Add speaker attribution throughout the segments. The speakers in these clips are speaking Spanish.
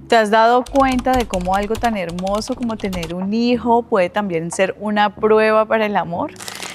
Speaker 1: ¿Te has dado cuenta de cómo algo tan hermoso como tener un hijo puede también ser una prueba para el amor?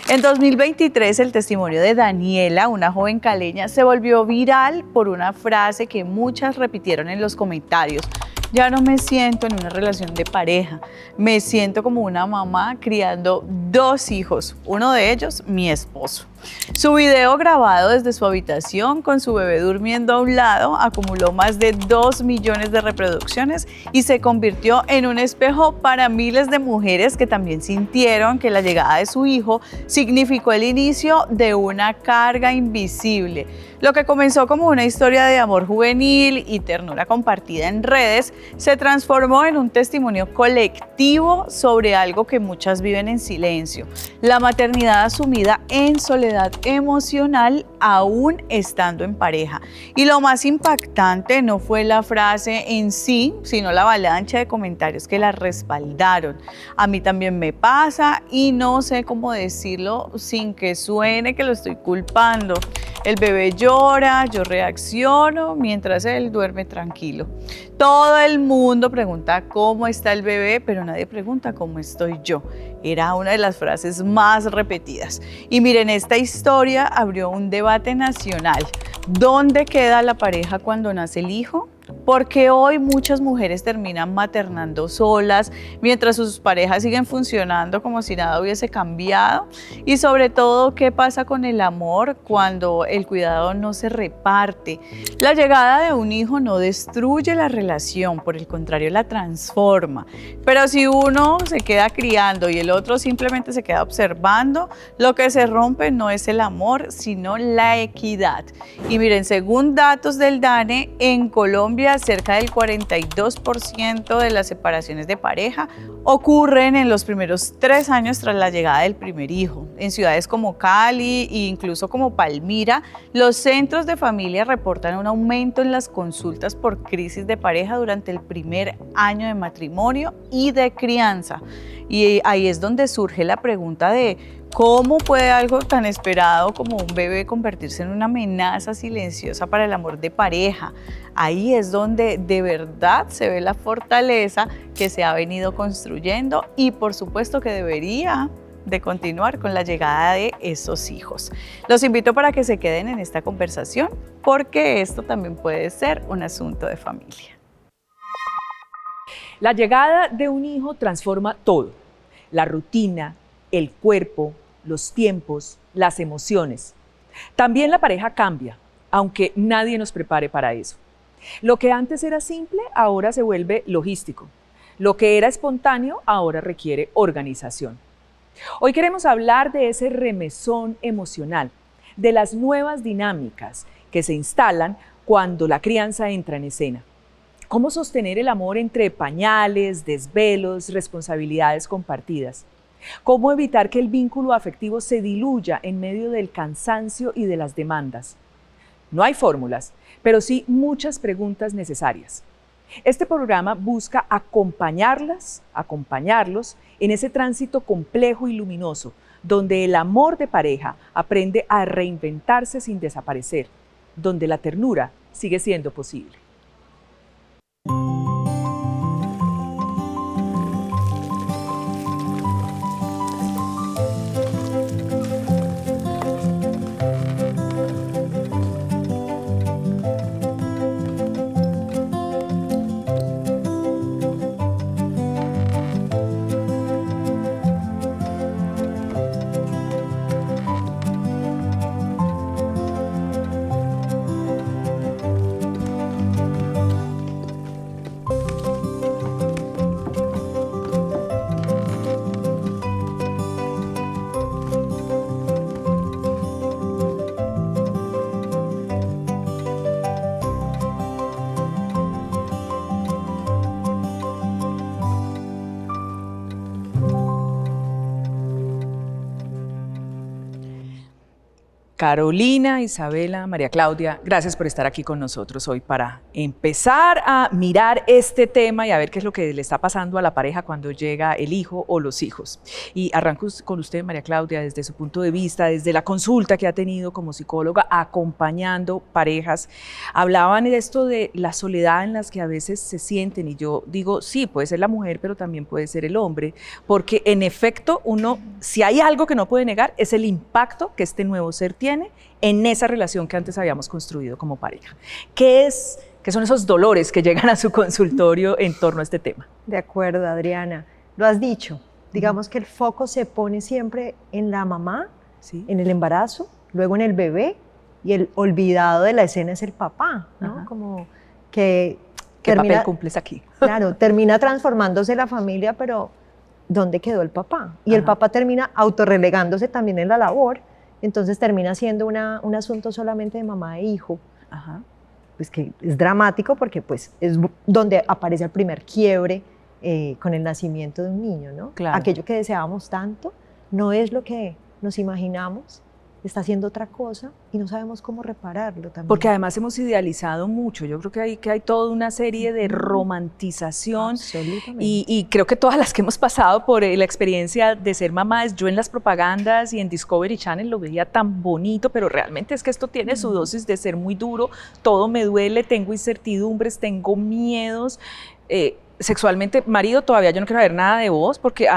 Speaker 1: En 2023, el testimonio de Daniela, una joven caleña, se volvió viral por una frase que muchas repitieron en los comentarios. Ya no me siento en una relación de pareja, me siento como una mamá criando 2 hijos, uno de ellos mi esposo. Su video grabado desde su habitación con su bebé durmiendo a un lado acumuló más de 2 millones de reproducciones y se convirtió en un espejo para miles de mujeres que también sintieron que la llegada de su hijo significó el inicio de una carga invisible. Lo que comenzó como una historia de amor juvenil y ternura compartida en redes se transformó en un testimonio colectivo sobre algo que muchas viven en silencio: la maternidad asumida en soledad emocional aún estando en pareja. Y lo más impactante no fue la frase en sí, sino la avalancha de comentarios que la respaldaron. A mí también me pasa y no sé cómo decirlo sin que suene que lo estoy culpando. El bebé llora, yo reacciono mientras él duerme tranquilo. Todo el mundo pregunta cómo está el bebé, pero nadie pregunta cómo estoy yo. Era una de las frases más repetidas. Y miren, esta historia abrió un debate nacional. ¿Dónde queda la pareja cuando nace el hijo? Porque hoy muchas mujeres terminan maternando solas mientras sus parejas siguen funcionando como si nada hubiese cambiado. Y sobre todo, ¿qué pasa con el amor cuando el cuidado no se reparte? La llegada de un hijo no destruye la relación, por el contrario, la transforma. Pero si uno se queda criando y el otro simplemente se queda observando, lo que se rompe no es el amor, sino la equidad. Y miren, según datos del DANE, en Colombia cerca del 42% de las separaciones de pareja ocurren en los primeros 3 años tras la llegada del primer hijo. En ciudades como Cali e incluso como Palmira, los centros de familia reportan un aumento en las consultas por crisis de pareja durante el primer año de matrimonio y de crianza. Y ahí es donde surge la pregunta de ¿cómo puede algo tan esperado como un bebé convertirse en una amenaza silenciosa para el amor de pareja? Ahí es donde de verdad se ve la fortaleza que se ha venido construyendo y por supuesto que debería de continuar con la llegada de esos hijos. Los invito para que se queden en esta conversación porque esto también puede ser un asunto de familia.
Speaker 2: La llegada de un hijo transforma todo: la rutina, el cuerpo, los tiempos, las emociones. También la pareja cambia, aunque nadie nos prepare para eso. Lo que antes era simple, ahora se vuelve logístico. Lo que era espontáneo, ahora requiere organización. Hoy queremos hablar de ese remesón emocional, de las nuevas dinámicas que se instalan cuando la crianza entra en escena. ¿Cómo sostener el amor entre pañales, desvelos, responsabilidades compartidas? ¿Cómo evitar que el vínculo afectivo se diluya en medio del cansancio y de las demandas? No hay fórmulas, pero sí muchas preguntas necesarias. Este programa busca acompañarlos en ese tránsito complejo y luminoso, donde el amor de pareja aprende a reinventarse sin desaparecer, donde la ternura sigue siendo posible. Carolina, Isabela, María Claudia, gracias por estar aquí con nosotros hoy para empezar a mirar este tema y a ver qué es lo que le está pasando a la pareja cuando llega el hijo o los hijos. Y arranco con usted, María Claudia, desde su punto de vista, desde la consulta que ha tenido como psicóloga acompañando parejas. Hablaban de esto de la soledad en las que a veces se sienten y yo digo, sí, puede ser la mujer, pero también puede ser el hombre, porque en efecto uno, si hay algo que no puede negar, es el impacto que este nuevo ser tiene en esa relación que antes habíamos construido como pareja. ¿Qué son esos dolores que llegan a su consultorio en torno a este tema?
Speaker 3: De acuerdo, Adriana. Lo has dicho. Digamos que el foco se pone siempre en la mamá,
Speaker 2: ¿Sí?
Speaker 3: en el embarazo, luego en el bebé, y el olvidado de la escena es el papá, ¿no?
Speaker 2: Ajá.
Speaker 3: Como que
Speaker 2: ¿Qué papel cumples aquí?
Speaker 3: Claro, termina transformándose la familia, pero ¿dónde quedó el papá? Y el
Speaker 2: Ajá.
Speaker 3: papá termina autorrelegándose también en la labor, entonces termina siendo un asunto solamente de mamá e hijo.
Speaker 2: Ajá.
Speaker 3: Pues que es dramático porque pues es donde aparece el primer quiebre con el nacimiento de un niño, ¿no?
Speaker 2: Claro.
Speaker 3: Aquello que deseábamos tanto no es lo que nos imaginamos, está haciendo otra cosa y no sabemos cómo repararlo también.
Speaker 2: Porque además hemos idealizado mucho, yo creo que hay toda una serie de romantización.
Speaker 3: Absolutamente.
Speaker 2: Y creo que todas las que hemos pasado por la experiencia de ser mamás, yo en las propagandas y en Discovery Channel lo veía tan bonito, pero realmente es que esto tiene su dosis de ser muy duro, todo me duele, tengo incertidumbres, tengo miedos. Sexualmente, marido, todavía yo no quiero saber nada de vos, porque,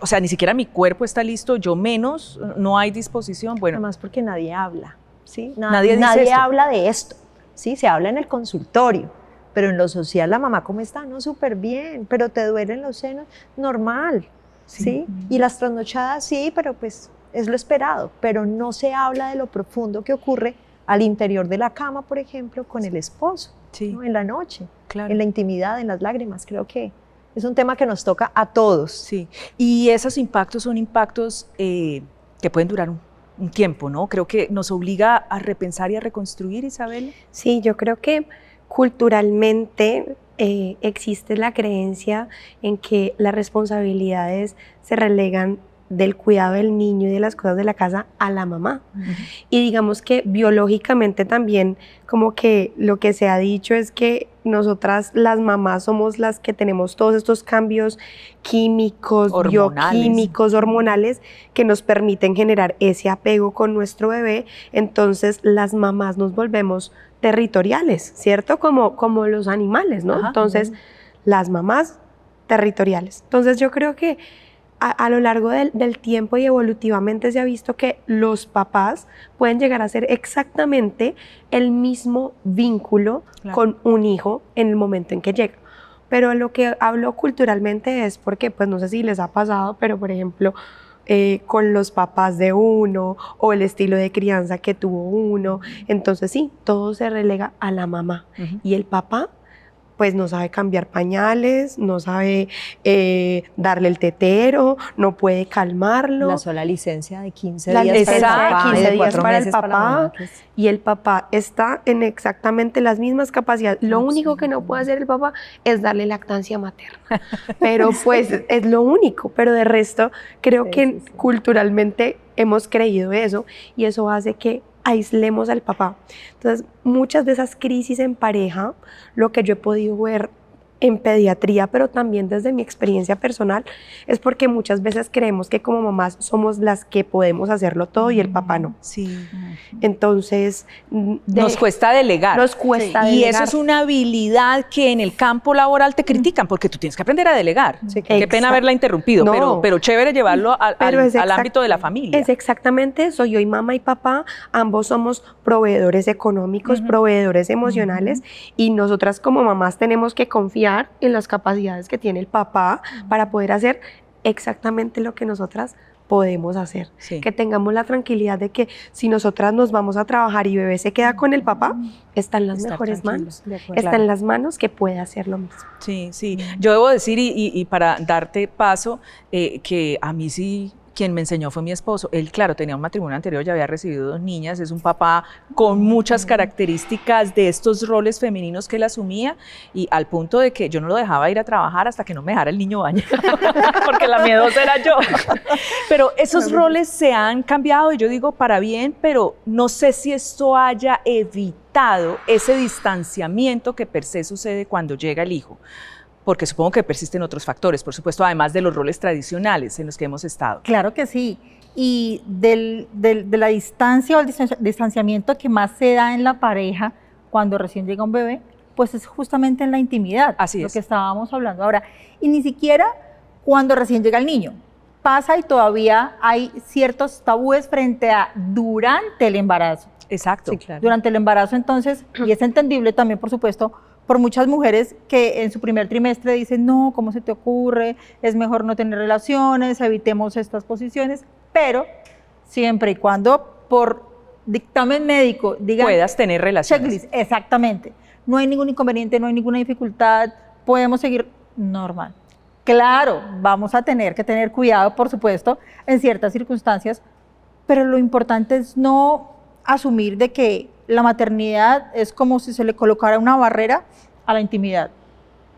Speaker 2: o sea, ni siquiera mi cuerpo está listo, yo menos, no hay disposición. Bueno,
Speaker 3: Además porque nadie habla, ¿sí?
Speaker 2: Nadie dice esto.
Speaker 3: habla de esto, ¿sí? Se habla en el consultorio, pero en lo social la mamá, ¿cómo está? No, súper bien, pero te duelen los senos, normal, ¿sí? Y las trasnochadas, sí, pero pues es lo esperado, pero no se habla de lo profundo que ocurre al interior de la cama, por ejemplo, con el esposo,
Speaker 2: sí,
Speaker 3: ¿no? En la noche,
Speaker 2: claro.
Speaker 3: en la intimidad, en las lágrimas. Creo que es un tema que nos toca a todos.
Speaker 2: Sí, y esos impactos son impactos que pueden durar un tiempo, ¿no? Creo que nos obliga a repensar y a reconstruir, Isabel.
Speaker 4: Sí, yo creo que culturalmente existe la creencia en que las responsabilidades se relegan del cuidado del niño y de las cosas de la casa a la mamá. Y digamos que biológicamente también como que lo que se ha dicho es que nosotras las mamás somos las que tenemos todos estos cambios químicos, bioquímicos, hormonales que nos permiten generar ese apego con nuestro bebé. Entonces las mamás nos volvemos territoriales, ¿cierto? Como los animales, ¿no?
Speaker 2: Ajá.
Speaker 4: Entonces las mamás territoriales. Entonces yo creo que a lo largo del tiempo y evolutivamente se ha visto que los papás pueden llegar a ser exactamente el mismo vínculo con un hijo en el momento en que llega. Pero lo que hablo culturalmente es porque, pues no sé si les ha pasado, pero por ejemplo, con los papás de uno o el estilo de crianza que tuvo uno, entonces sí, todo se relega a la mamá. Y el papá pues no sabe cambiar pañales, no sabe darle el tetero, no puede calmarlo.
Speaker 3: La sola licencia de 15
Speaker 4: La
Speaker 3: días
Speaker 4: licencia
Speaker 3: para el papá,
Speaker 4: de 15 días
Speaker 3: 4
Speaker 4: para el
Speaker 3: meses para la
Speaker 4: papá,
Speaker 3: mamá,
Speaker 4: y el papá está en exactamente las mismas capacidades. Lo único que no puede hacer el papá es darle lactancia materna, pero pues es lo único, pero de resto creo que culturalmente hemos creído eso y eso hace que aislemos al papá. Entonces, muchas de esas crisis en pareja, lo que yo he podido ver en pediatría, pero también desde mi experiencia personal, es porque muchas veces creemos que como mamás somos las que podemos hacerlo todo y el papá no.
Speaker 2: Sí.
Speaker 4: Entonces,
Speaker 2: nos cuesta delegar.
Speaker 4: Nos cuesta
Speaker 2: delegar. Y
Speaker 4: delegar.
Speaker 2: eso es una habilidad que en el campo laboral te critican, porque tú tienes que aprender a delegar.
Speaker 3: Sí,
Speaker 2: qué pena haberla interrumpido,
Speaker 4: No.
Speaker 2: pero chévere llevarlo al ámbito de la familia.
Speaker 4: Es exactamente eso. Yo y mamá y papá, ambos somos proveedores económicos, proveedores emocionales, y nosotras como mamás tenemos que confiar en las capacidades que tiene el papá para poder hacer exactamente lo que nosotras podemos hacer.
Speaker 2: Sí.
Speaker 4: Que tengamos la tranquilidad de que si nosotras nos vamos a trabajar y bebé se queda con el papá, está en las mejores manos. Está en las manos que puede hacer lo mismo.
Speaker 2: Sí, sí. Yo debo decir, y para darte paso, que a mí sí quien me enseñó fue mi esposo. Él, claro, tenía un matrimonio anterior, ya había recibido 2 niñas, es un papá con muchas características de estos roles femeninos que él asumía, y al punto de que yo no lo dejaba ir a trabajar hasta que no me dejara el niño bañado, porque la miedosa era yo. Pero esos roles se han cambiado, y yo digo para bien, pero no sé si esto haya evitado ese distanciamiento que per se sucede cuando llega el hijo, porque supongo que persisten otros factores, por supuesto, además de los roles tradicionales en los que hemos estado.
Speaker 5: Claro que sí. Y de la distancia o el distanciamiento que más se da en la pareja cuando recién llega un bebé, pues es justamente en la intimidad.
Speaker 2: Así
Speaker 5: lo
Speaker 2: es.
Speaker 5: que estábamos hablando ahora. Y ni siquiera cuando recién llega el niño. Pasa y todavía hay ciertos tabúes frente a durante el embarazo.
Speaker 2: Exacto.
Speaker 3: Sí, claro.
Speaker 5: Durante el embarazo, entonces, y es entendible también, por supuesto, por muchas mujeres que en su primer trimestre dicen, no, ¿cómo se te ocurre? Es mejor no tener relaciones, evitemos estas posiciones, pero siempre y cuando por dictamen médico digan,
Speaker 2: Puedas tener relaciones.
Speaker 5: checklist, exactamente, no hay ningún inconveniente, no hay ninguna dificultad, podemos seguir normal. Claro, vamos a tener que tener cuidado, por supuesto, en ciertas circunstancias, pero lo importante es no asumir de que la maternidad es como si se le colocara una barrera a la intimidad.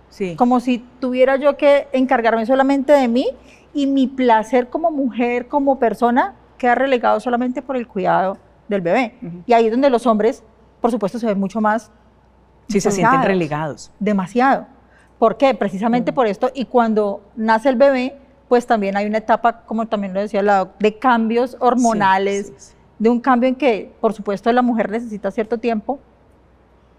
Speaker 2: Sí.
Speaker 5: Como si tuviera yo que encargarme solamente de mí y mi placer como mujer, como persona, queda relegado solamente por el cuidado del bebé. Y ahí es donde los hombres, por supuesto, se ven mucho más
Speaker 2: Sí, se sienten relegados.
Speaker 5: demasiado. ¿Por qué? Precisamente por esto. Y cuando nace el bebé, pues también hay una etapa, como también lo decía la doc, de cambios hormonales,
Speaker 2: Sí.
Speaker 5: de un cambio en que, por supuesto, la mujer necesita cierto tiempo,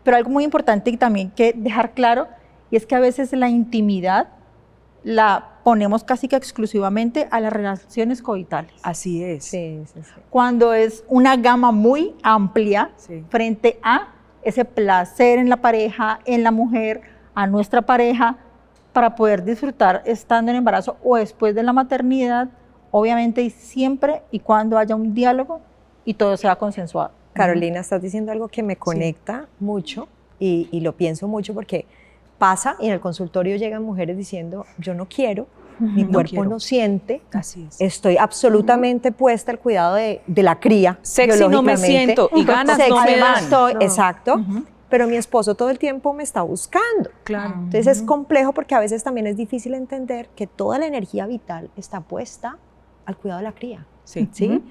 Speaker 5: pero algo muy importante y también que dejar claro, y es que a veces la intimidad la ponemos casi que exclusivamente a las relaciones coitales,
Speaker 2: Así es.
Speaker 3: Sí, sí, sí.
Speaker 5: cuando es una gama muy amplia
Speaker 2: Sí.
Speaker 5: frente a ese placer en la pareja, en la mujer, a nuestra pareja, para poder disfrutar estando en embarazo o después de la maternidad, obviamente y siempre y cuando haya un diálogo y todo sea consensuado.
Speaker 3: Carolina, estás diciendo algo que me conecta mucho y lo pienso mucho porque pasa y en el consultorio llegan mujeres diciendo, yo no quiero, mi
Speaker 2: No
Speaker 3: cuerpo
Speaker 2: quiero.
Speaker 3: no siente,
Speaker 2: Así es.
Speaker 3: estoy absolutamente puesta al cuidado de la cría.
Speaker 2: Sexy no me
Speaker 3: biológicamente.
Speaker 2: siento y ganas no
Speaker 3: Sexy
Speaker 2: me
Speaker 3: no
Speaker 2: dan.
Speaker 3: estoy,
Speaker 4: No.
Speaker 3: exacto, pero mi esposo todo el tiempo me está buscando.
Speaker 2: Claro.
Speaker 3: Entonces es complejo porque a veces también es difícil entender que toda la energía vital está puesta al cuidado de la cría.
Speaker 2: Sí.
Speaker 3: ¿Sí?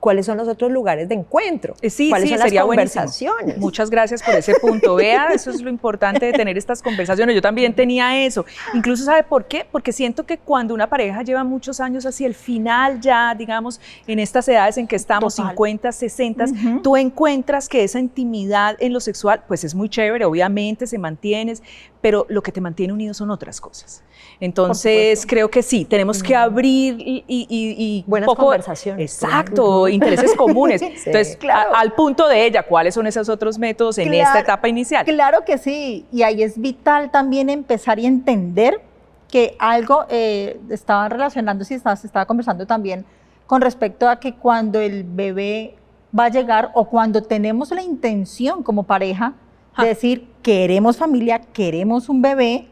Speaker 3: ¿Cuáles son los otros lugares de encuentro?
Speaker 2: Sí,
Speaker 3: ¿Cuáles
Speaker 2: sí,
Speaker 3: son las
Speaker 2: sería buenísimo.
Speaker 3: conversaciones?
Speaker 2: Muchas gracias por ese punto. Vea, eso es lo importante de tener estas conversaciones. Yo también tenía eso. Incluso, ¿sabe por qué? Porque siento que cuando una pareja lleva muchos años hacia el final ya, digamos, en estas edades en que estamos,
Speaker 5: Total.
Speaker 2: 50, 60, tú encuentras que esa intimidad en lo sexual, pues es muy chévere, obviamente se mantienes, pero lo que te mantiene unido son otras cosas. Entonces, creo que sí, tenemos que abrir y
Speaker 3: Buenas conversaciones.
Speaker 2: Exacto, intereses comunes. Entonces,
Speaker 5: claro.
Speaker 2: al punto de ella, ¿cuáles son esos otros métodos en esta etapa inicial?
Speaker 5: Claro que sí, y ahí es vital también empezar y entender que algo estaban relacionando, se estaba conversando también con respecto a que cuando el bebé va a llegar o cuando tenemos la intención como pareja de decir queremos familia, queremos un bebé,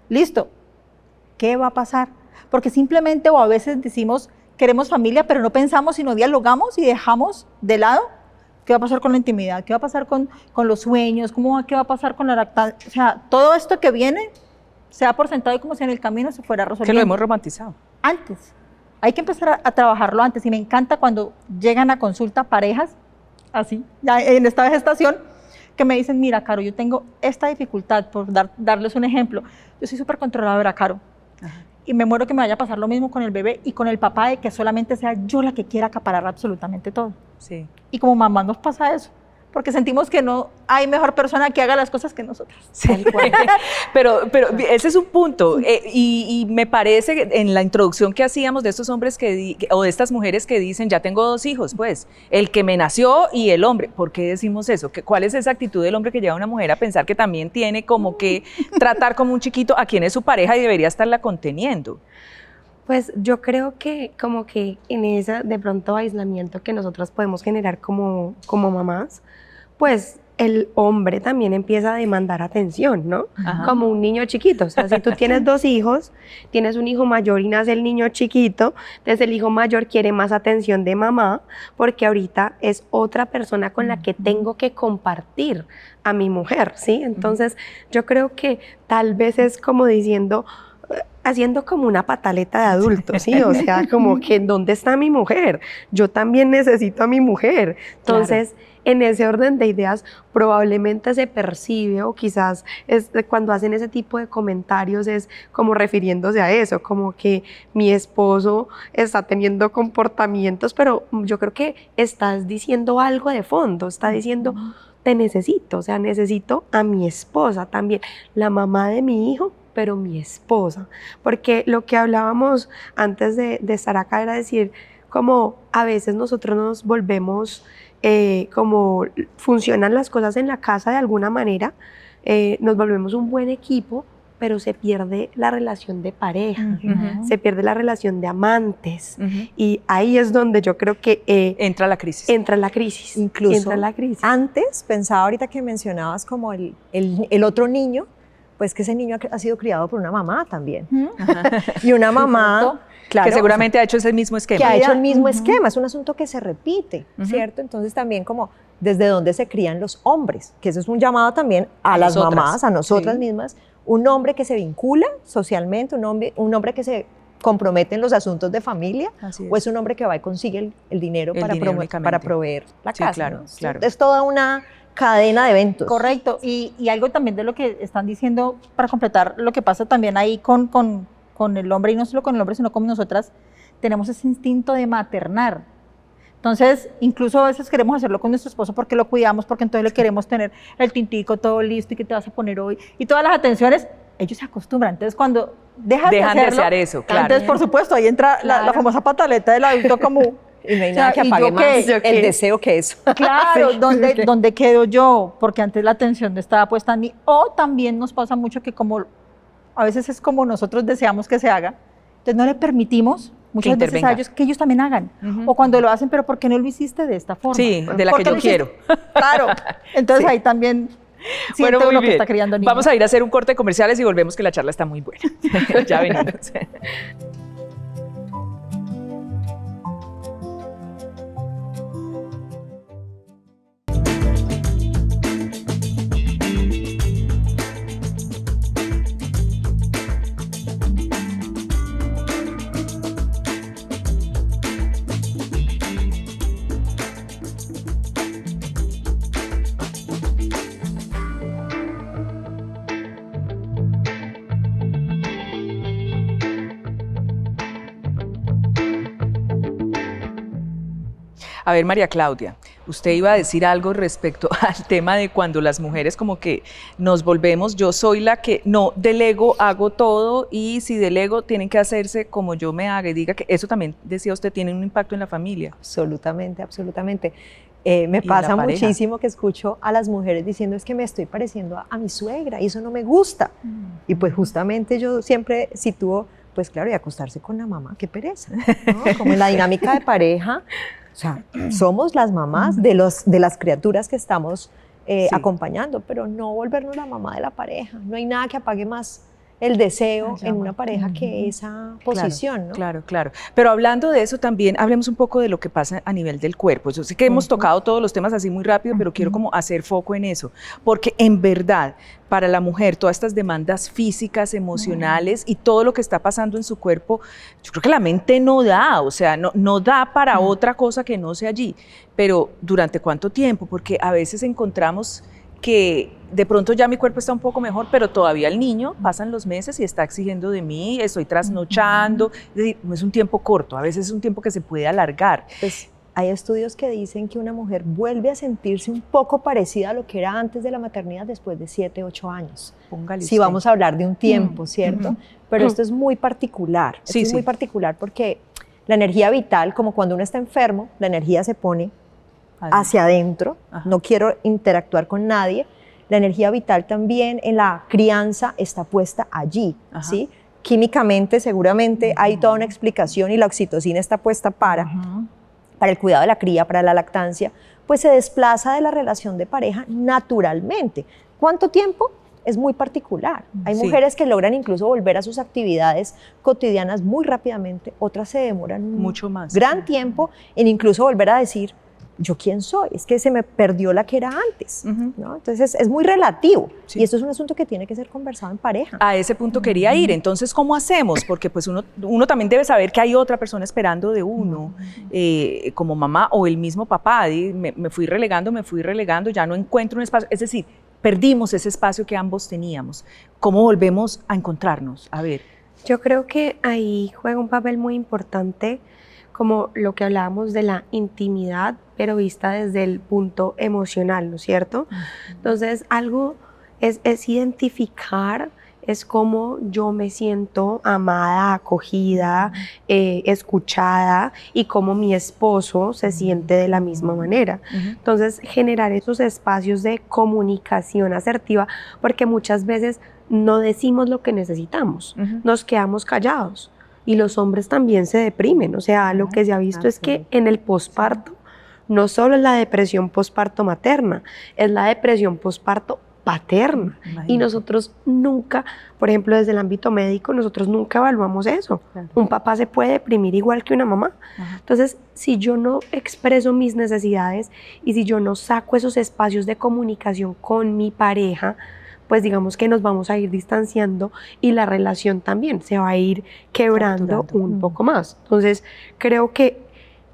Speaker 5: listo, ¿qué va a pasar? Porque simplemente o a veces decimos queremos familia, pero no pensamos y no dialogamos y dejamos de lado qué va a pasar con la intimidad, qué va a pasar con los sueños, qué va a pasar con la lactancia. O sea, todo esto que viene se da por sentado y como si en el camino se fuera resolviendo.
Speaker 2: Que lo hemos romantizado.
Speaker 5: Antes. Hay que empezar a trabajarlo antes. Y me encanta cuando llegan a consulta parejas, así, ya en esta gestación, que me dicen, mira, Caro, yo tengo esta dificultad, por darles un ejemplo. Yo soy súper controladora, Caro.
Speaker 2: Ajá.
Speaker 5: Y me muero que me vaya a pasar lo mismo con el bebé y con el papá, de que solamente sea yo la que quiera acaparar absolutamente todo.
Speaker 2: Sí.
Speaker 5: Y como mamá nos pasa eso, porque sentimos que no hay mejor persona que haga las cosas que nosotros.
Speaker 2: Sí. pero ese es un punto. Y me parece que en la introducción que hacíamos de estos hombres o de estas mujeres que dicen, ya tengo 2 hijos, pues, el que me nació y el hombre. ¿Por qué decimos eso? ¿Cuál es esa actitud del hombre que lleva a una mujer a pensar que también tiene como que tratar como un chiquito a quien es su pareja y debería estarla conteniendo?
Speaker 4: Pues yo creo que como que en ese de pronto aislamiento que nosotras podemos generar como mamás, pues el hombre también empieza a demandar atención, ¿no?
Speaker 2: Ajá.
Speaker 4: Como un niño chiquito. O sea, si tú tienes 2 hijos, tienes un hijo mayor y nace el niño chiquito, entonces el hijo mayor quiere más atención de mamá porque ahorita es otra persona con la que tengo que compartir a mi mujer, ¿sí? Entonces, yo creo que tal vez es como diciendo, haciendo como una pataleta de adulto, ¿sí? O sea, como que ¿dónde está mi mujer? Yo también necesito a mi mujer. Entonces, en ese orden de ideas probablemente se percibe o quizás es cuando hacen ese tipo de comentarios es como refiriéndose a eso, como que mi esposo está teniendo comportamientos, pero yo creo que estás diciendo algo de fondo, está diciendo te necesito, o sea, necesito a mi esposa también, la mamá de mi hijo, pero mi esposa, porque lo que hablábamos antes de estar acá era decir como a veces nosotros nos volvemos como funcionan las cosas en la casa de alguna manera, nos volvemos un buen equipo, pero se pierde la relación de pareja, se pierde la relación de amantes, y ahí es donde yo creo que
Speaker 2: entra la crisis.
Speaker 4: entra la crisis.
Speaker 3: Incluso
Speaker 4: entra la crisis.
Speaker 3: antes, pensaba ahorita que mencionabas como el otro niño, pues que ese niño ha sido criado por una mamá también. Y una mamá, claro,
Speaker 2: que seguramente ha hecho ese mismo esquema.
Speaker 3: que ha hecho el mismo esquema, es un asunto que se repite, ¿cierto? Entonces también como desde dónde se crían los hombres, que eso es un llamado también a las
Speaker 2: nosotras.
Speaker 3: mamás, a nosotras mismas, un hombre que se vincula socialmente, un hombre que se compromete en los asuntos de familia,
Speaker 2: Así
Speaker 3: o es un hombre que va y consigue el dinero,
Speaker 2: El dinero únicamente.
Speaker 3: para proveer la
Speaker 2: Sí,
Speaker 3: casa.
Speaker 2: claro,
Speaker 3: ¿no?
Speaker 2: claro.
Speaker 3: Es toda una cadena de eventos.
Speaker 5: Correcto, y algo también de lo que están diciendo para completar lo que pasa también ahí con el hombre, y no solo con el hombre, sino con nosotras, tenemos ese instinto de maternar. Entonces, incluso a veces queremos hacerlo con nuestro esposo porque lo cuidamos, porque entonces le queremos tener el tintico todo listo y qué te vas a poner hoy, y todas las atenciones, ellos se acostumbran. Entonces, cuando dejan de
Speaker 2: desear
Speaker 5: hacerlo,
Speaker 2: eso, claro.
Speaker 5: entonces, por supuesto, ahí entra la famosa pataleta del adulto como...
Speaker 3: Y no hay
Speaker 5: O sea,
Speaker 3: nada que
Speaker 5: ¿y
Speaker 3: apague
Speaker 5: yo
Speaker 3: más
Speaker 5: qué?
Speaker 3: el deseo que eso.
Speaker 5: Claro, ¿dónde quedo yo? Porque antes la atención no estaba puesta en mí. O también nos pasa mucho que como a veces es como nosotros deseamos que se haga, entonces no le permitimos muchas veces a ellos que ellos también hagan. O cuando lo hacen, pero ¿por qué no lo hiciste de esta forma?
Speaker 2: Sí, de la
Speaker 5: ¿Por
Speaker 2: que
Speaker 5: qué
Speaker 2: yo
Speaker 5: lo hiciste?
Speaker 2: quiero.
Speaker 5: Claro, entonces
Speaker 2: Sí.
Speaker 5: ahí también siente
Speaker 2: Bueno, muy
Speaker 5: uno que
Speaker 2: bien.
Speaker 5: está criando niños.
Speaker 2: Vamos a ir a hacer un corte de comerciales y volvemos, que la charla está muy buena. Ya venimos. A ver, María Claudia, usted iba a decir algo respecto al tema de cuando las mujeres como que nos volvemos, yo soy la que no delego, hago todo, y si delego tienen que hacerse como yo me haga, y diga que eso también, decía usted, tiene un impacto en la familia.
Speaker 3: Absolutamente, absolutamente. Me pasa muchísimo que escucho a las mujeres diciendo es que me estoy pareciendo a mi suegra y eso no me gusta. Y pues justamente yo siempre sitúo, pues claro, y acostarse con la mamá, qué pereza, ¿no? Como en la dinámica de pareja, o sea, somos las mamás de las criaturas que estamos acompañando, pero no volvernos la mamá de la pareja. No hay nada que apague más el deseo en una pareja que esa posición, ¿no?
Speaker 2: Claro, claro. Pero hablando de eso también, hablemos un poco de lo que pasa a nivel del cuerpo. Yo sé que hemos tocado todos los temas así muy rápido, pero quiero como hacer foco en eso, porque en verdad, para la mujer, todas estas demandas físicas, emocionales y todo lo que está pasando en su cuerpo, yo creo que la mente no da, o sea, no da para otra cosa que no sea allí. Pero ¿durante cuánto tiempo? Porque a veces encontramos que de pronto ya mi cuerpo está un poco mejor, pero todavía el niño, pasan los meses y está exigiendo de mí, estoy trasnochando, es decir, no es un tiempo corto, a veces es un tiempo que se puede alargar.
Speaker 3: Pues hay estudios que dicen que una mujer vuelve a sentirse un poco parecida a lo que era antes de la maternidad después de 7, 8 años.
Speaker 2: Póngale
Speaker 3: Si
Speaker 2: usted.
Speaker 3: vamos a hablar de un tiempo, ¿cierto? Pero esto es muy particular,
Speaker 2: Sí,
Speaker 3: es
Speaker 2: sí.
Speaker 3: muy particular porque la energía vital, como cuando uno está enfermo, la energía se pone hacia adentro,
Speaker 2: Ajá.
Speaker 3: no quiero interactuar con nadie. La energía vital también en la crianza está puesta allí,
Speaker 2: Ajá.
Speaker 3: ¿sí? Químicamente seguramente hay toda una explicación y la oxitocina está puesta para para el cuidado de la cría, para la lactancia, pues se desplaza de la relación de pareja naturalmente. ¿Cuánto tiempo? Es muy particular. Hay mujeres que logran incluso volver a sus actividades cotidianas muy rápidamente, otras se demoran
Speaker 2: Mucho más.
Speaker 3: gran tiempo en incluso volver a decir, ¿yo quién soy? Es que se me perdió la que era antes, ¿no? Entonces es muy relativo y esto es un asunto que tiene que ser conversado en pareja.
Speaker 2: A ese punto quería ir. Entonces, ¿cómo hacemos? Porque pues uno también debe saber que hay otra persona esperando de uno, como mamá o el mismo papá. Me fui relegando, ya no encuentro un espacio. Es decir, perdimos ese espacio que ambos teníamos. ¿Cómo volvemos a encontrarnos? A ver.
Speaker 4: Yo creo que ahí juega un papel muy importante como lo que hablábamos de la intimidad, pero vista desde el punto emocional, ¿no es cierto? Entonces, algo es identificar, es cómo yo me siento amada, acogida, escuchada y cómo mi esposo se siente de la misma manera. Entonces, generar esos espacios de comunicación asertiva, porque muchas veces no decimos lo que necesitamos, nos quedamos callados. Y los hombres también se deprimen, o sea, lo que se ha visto es que en el posparto no solo es la depresión posparto materna, es la depresión posparto paterna.
Speaker 2: Imagínate.
Speaker 4: Y nosotros nunca, por ejemplo, desde el ámbito médico, nosotros nunca evaluamos eso.
Speaker 2: Claro.
Speaker 4: Un papá se puede deprimir igual que una mamá. Entonces, si yo no expreso mis necesidades y si yo no saco esos espacios de comunicación con mi pareja, pues digamos que nos vamos a ir distanciando y la relación también se va a ir quebrando un poco más. Entonces, creo que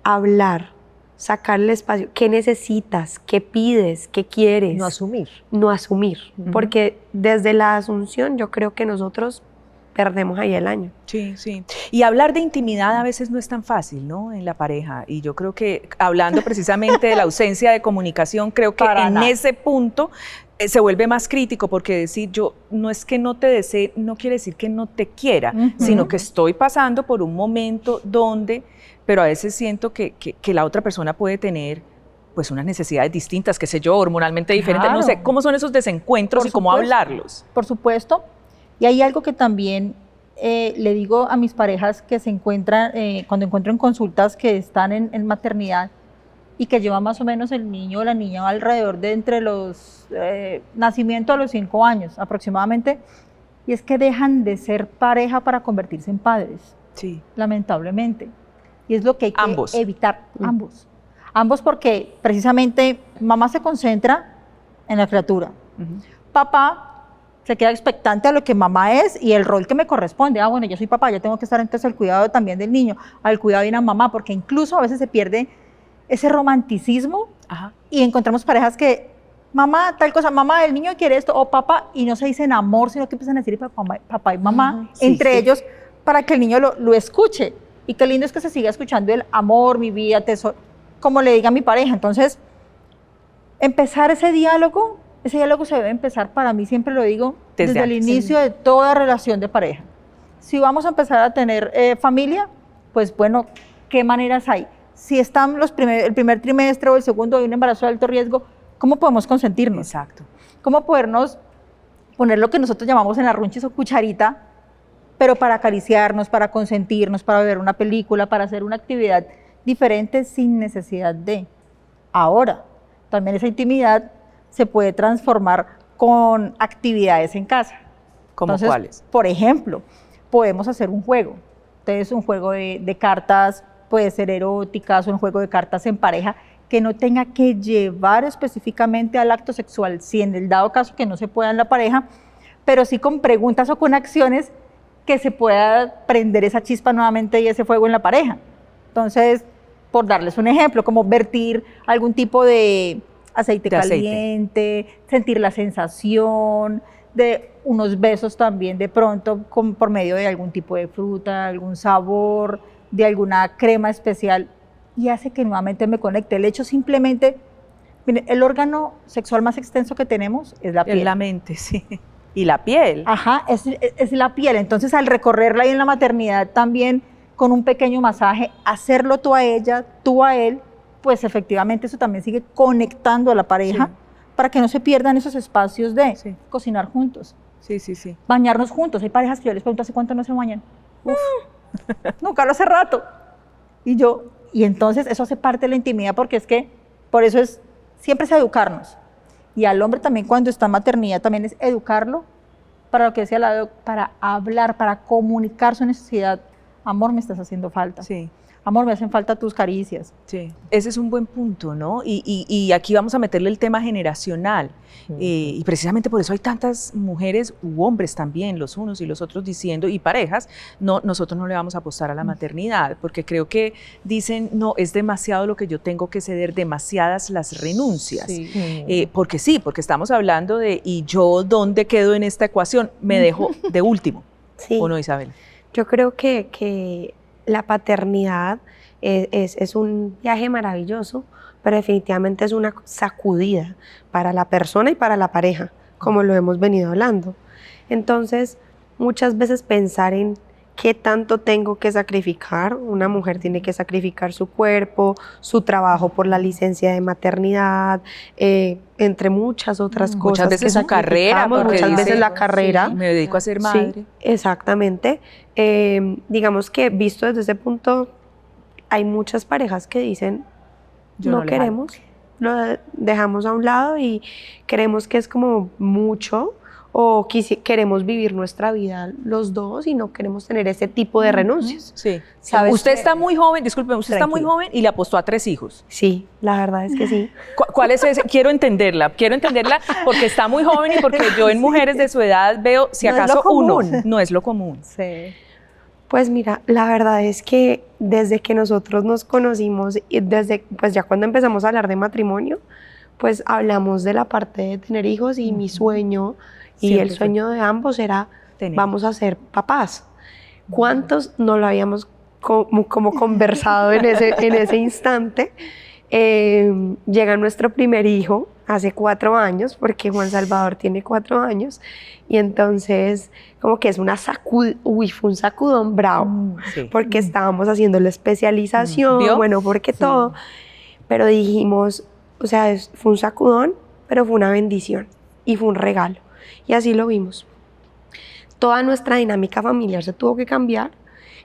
Speaker 4: hablar, sacarle espacio, ¿qué necesitas? ¿Qué pides? ¿Qué quieres?
Speaker 3: No asumir.
Speaker 4: No asumir, porque desde la asunción yo creo que nosotros perdemos ahí el año.
Speaker 2: Sí, sí. Y hablar de intimidad a veces no es tan fácil, ¿no? En la pareja. Y yo creo que hablando precisamente de la ausencia de comunicación, creo que
Speaker 5: Para
Speaker 2: en
Speaker 5: nada.
Speaker 2: ese punto se vuelve más crítico, porque decir yo no es que no te desee, no quiere decir que no te quiera, sino que estoy pasando por un momento donde, pero a veces siento que la otra persona puede tener pues unas necesidades distintas, qué sé yo, hormonalmente diferentes, no sé,
Speaker 5: Claro.
Speaker 2: ¿cómo son esos desencuentros
Speaker 5: Por
Speaker 2: y cómo
Speaker 5: supuesto.
Speaker 2: hablarlos?
Speaker 5: Por supuesto. Y hay algo que también le digo a mis parejas que se encuentran, cuando encuentro en consultas que están en maternidad y que lleva más o menos el niño o la niña alrededor de entre los nacimiento a los 5 años aproximadamente, y es que dejan de ser pareja para convertirse en padres,
Speaker 2: Sí.
Speaker 5: lamentablemente. Y es lo que hay que
Speaker 2: Ambos.
Speaker 5: evitar, ambos. Ambos porque precisamente mamá se concentra en la criatura, papá se queda expectante a lo que mamá es y el rol que me corresponde. Ah, bueno, yo soy papá, yo tengo que estar entonces al cuidado también del niño, al cuidado de una mamá, porque incluso a veces se pierde ese romanticismo
Speaker 2: Ajá.
Speaker 5: y encontramos parejas que, mamá, tal cosa, mamá, el niño quiere esto, o papá, y no se dicen amor, sino que empiezan a decir papá y mamá
Speaker 3: Sí,
Speaker 5: entre
Speaker 3: sí.
Speaker 5: ellos para que el niño lo escuche. Y qué lindo es que se siga escuchando el amor, mi vida, tesoro, como le diga a mi pareja. Entonces, empezar ese diálogo se debe empezar, para mí siempre lo digo,
Speaker 2: Desde
Speaker 5: desde el
Speaker 2: antes.
Speaker 5: inicio de toda relación de pareja. Si vamos a empezar a tener familia, pues bueno, ¿qué maneras hay? Si están el primer trimestre o el segundo de un embarazo de alto riesgo, ¿cómo podemos consentirnos?
Speaker 2: Exacto.
Speaker 5: ¿Cómo podernos poner lo que nosotros llamamos en arrunchis o cucharita, pero para acariciarnos, para consentirnos, para ver una película, para hacer una actividad diferente sin necesidad de? Ahora, también esa intimidad se puede transformar con actividades en casa.
Speaker 2: ¿Cómo
Speaker 5: Entonces,
Speaker 2: cuáles?
Speaker 5: por ejemplo, podemos hacer un juego. Entonces, un juego de cartas, puede ser eróticas, o un juego de cartas en pareja, que no tenga que llevar específicamente al acto sexual, si en el dado caso que no se pueda en la pareja, pero sí con preguntas o con acciones que se pueda prender esa chispa nuevamente y ese fuego en la pareja. Entonces, por darles un ejemplo, como vertir algún tipo de aceite caliente, sentir la sensación de unos besos también de pronto por medio de algún tipo de fruta, algún sabor, de alguna crema especial, y hace que nuevamente me conecte. El hecho simplemente, mire, el órgano sexual más extenso que tenemos es la piel.
Speaker 2: Es la mente, sí. Y la piel.
Speaker 5: Ajá, es la piel. Entonces, al recorrerla ahí en la maternidad también, con un pequeño masaje, hacerlo tú a ella, tú a él, pues efectivamente eso también sigue conectando a la pareja para que no se pierdan esos espacios de cocinar juntos,
Speaker 2: Sí, sí, sí.
Speaker 5: bañarnos juntos. Hay parejas que yo les pregunto, ¿hace cuánto no se bañan? Uf, no, Carlos, hace rato. Y yo, Y entonces eso hace parte de la intimidad porque es que, por eso siempre es educarnos. Y al hombre también cuando está en maternidad también es educarlo para lo que decía la doc, para hablar, para comunicar su necesidad. Amor, me estás haciendo falta.
Speaker 2: Sí.
Speaker 5: Amor, me hacen falta tus caricias.
Speaker 2: Sí, ese es un buen punto, ¿no? Y aquí vamos a meterle el tema generacional. Y precisamente por eso hay tantas mujeres u hombres también, los unos y los otros diciendo, y parejas, no, nosotros no le vamos a apostar a la maternidad, porque creo que dicen, no, es demasiado lo que yo tengo que ceder, demasiadas las renuncias.
Speaker 5: Sí.
Speaker 2: Porque sí, porque estamos hablando de, ¿y yo dónde quedo en esta ecuación? Me dejo de último,
Speaker 4: Sí.
Speaker 2: ¿o no, Isabel?
Speaker 4: Yo creo que la paternidad es un viaje maravilloso, pero definitivamente es una sacudida para la persona y para la pareja, como lo hemos venido hablando. Entonces, muchas veces pensar en qué tanto tengo que sacrificar. Una mujer tiene que sacrificar su cuerpo, su trabajo por la licencia de maternidad, entre muchas otras cosas.
Speaker 2: Muchas veces
Speaker 4: que
Speaker 2: su carrera,
Speaker 4: sacrificamos,
Speaker 2: porque
Speaker 4: muchas
Speaker 2: dice,
Speaker 4: veces la carrera.
Speaker 2: Me dedico a ser madre.
Speaker 4: Sí, exactamente. Digamos que visto desde ese punto, hay muchas parejas que dicen,
Speaker 2: Yo
Speaker 4: no
Speaker 2: no le
Speaker 4: queremos, lo dejamos a un lado y creemos que es como mucho, o queremos vivir nuestra vida los dos y no queremos tener ese tipo de renuncias.
Speaker 2: Sí.
Speaker 3: ¿Sabes
Speaker 2: Usted
Speaker 3: qué?
Speaker 2: está muy joven, disculpe, usted está muy
Speaker 3: Tranquila.
Speaker 2: joven y le apostó a 3 hijos.
Speaker 4: Sí, la verdad es que sí.
Speaker 2: ¿Cuál es ese? Quiero entenderla porque está muy joven y porque yo en mujeres de su edad veo, si
Speaker 3: No es lo
Speaker 2: acaso uno,
Speaker 3: común.
Speaker 2: no es lo común.
Speaker 5: Sí.
Speaker 4: Pues mira, la verdad es que desde que nosotros nos conocimos y desde, pues ya cuando empezamos a hablar de matrimonio, pues hablamos de la parte de tener hijos y mi sueño y
Speaker 2: Siempre
Speaker 4: el sueño de ambos era,
Speaker 2: Tener.
Speaker 4: vamos a ser papás. ¿Cuántos no lo habíamos como conversado en ese instante? Llega nuestro primer hijo hace 4 años, porque Juan Salvador tiene 4 años, y entonces como que es fue un sacudón bravo,
Speaker 2: Sí.
Speaker 4: porque estábamos haciendo la especialización,
Speaker 2: ¿Vio?
Speaker 4: bueno, porque todo, pero dijimos, o sea, fue un sacudón, pero fue una bendición y fue un regalo, y así lo vimos. Toda nuestra dinámica familiar se tuvo que cambiar,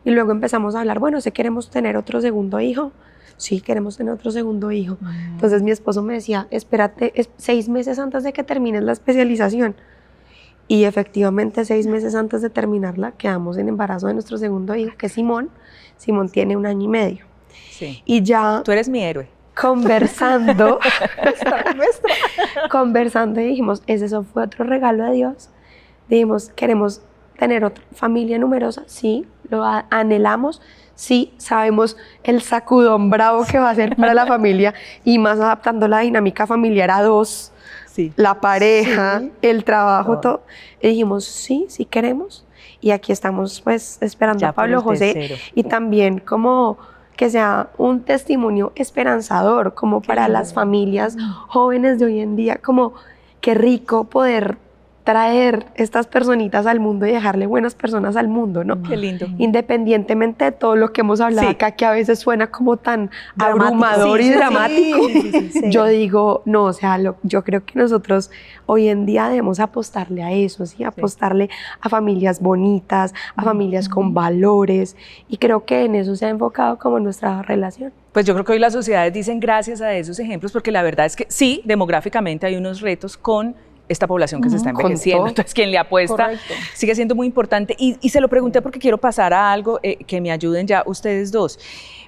Speaker 4: y luego empezamos a hablar, bueno, ¿sí queremos tener otro segundo hijo? Sí, queremos tener otro segundo hijo. Entonces mi esposo me decía, espérate 6 meses antes de que termines la especialización. Y efectivamente 6 meses antes de terminarla quedamos en embarazo de nuestro segundo hijo, que es Simón. Simón tiene 1 año y medio.
Speaker 2: Sí.
Speaker 4: Y ya
Speaker 2: Tú eres mi héroe.
Speaker 4: conversando, conversando y dijimos, eso fue otro regalo de Dios. Dijimos, queremos tener otra familia numerosa, sí, lo anhelamos, sí, sabemos el sacudón bravo que va a ser para la familia y más adaptando la dinámica familiar a 2,
Speaker 2: Sí.
Speaker 4: la pareja, el trabajo, todo. Y dijimos, sí, sí queremos. Y aquí estamos pues esperando
Speaker 2: Ya
Speaker 4: a
Speaker 2: por
Speaker 4: Pablo
Speaker 2: el
Speaker 4: José
Speaker 2: tercero.
Speaker 4: y también como que sea un testimonio esperanzador como para las familias jóvenes de hoy en día, como qué rico poder traer estas personitas al mundo y dejarle buenas personas al mundo, ¿no?
Speaker 2: Qué lindo.
Speaker 4: Independientemente de todo lo que hemos hablado
Speaker 2: Sí.
Speaker 4: acá, que a veces suena como tan
Speaker 3: Dramático.
Speaker 4: abrumador
Speaker 3: Sí,
Speaker 4: y
Speaker 3: sí,
Speaker 4: dramático,
Speaker 3: sí.
Speaker 4: yo digo, no, o sea, yo creo que nosotros hoy en día debemos apostarle a eso, ¿sí? Apostarle a familias bonitas, a familias con valores, y creo que en eso se ha enfocado como nuestra relación.
Speaker 2: Pues yo creo que hoy las sociedades dicen gracias a esos ejemplos, porque la verdad es que sí, demográficamente hay unos retos con esta población que se está
Speaker 4: Con
Speaker 2: envejeciendo.
Speaker 4: todo.
Speaker 2: Entonces, quien le apuesta
Speaker 5: Correcto.
Speaker 2: sigue siendo muy importante. Y se lo pregunté porque quiero pasar a algo que me ayuden ya ustedes dos.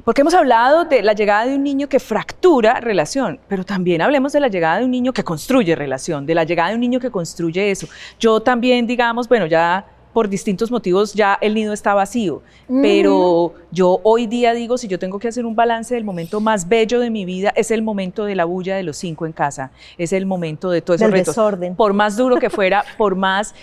Speaker 2: Porque hemos hablado de la llegada de un niño que fractura relación, pero también hablemos de la llegada de un niño que construye relación, de la llegada de un niño que construye eso. Yo también, digamos, bueno, ya por distintos motivos ya el nido está vacío, pero yo hoy día digo, si yo tengo que hacer un balance del momento más bello de mi vida, es el momento de la bulla de los 5 en casa, es el momento de todos esos
Speaker 3: Del
Speaker 2: retos.
Speaker 3: desorden.
Speaker 2: Por más duro que fuera, por más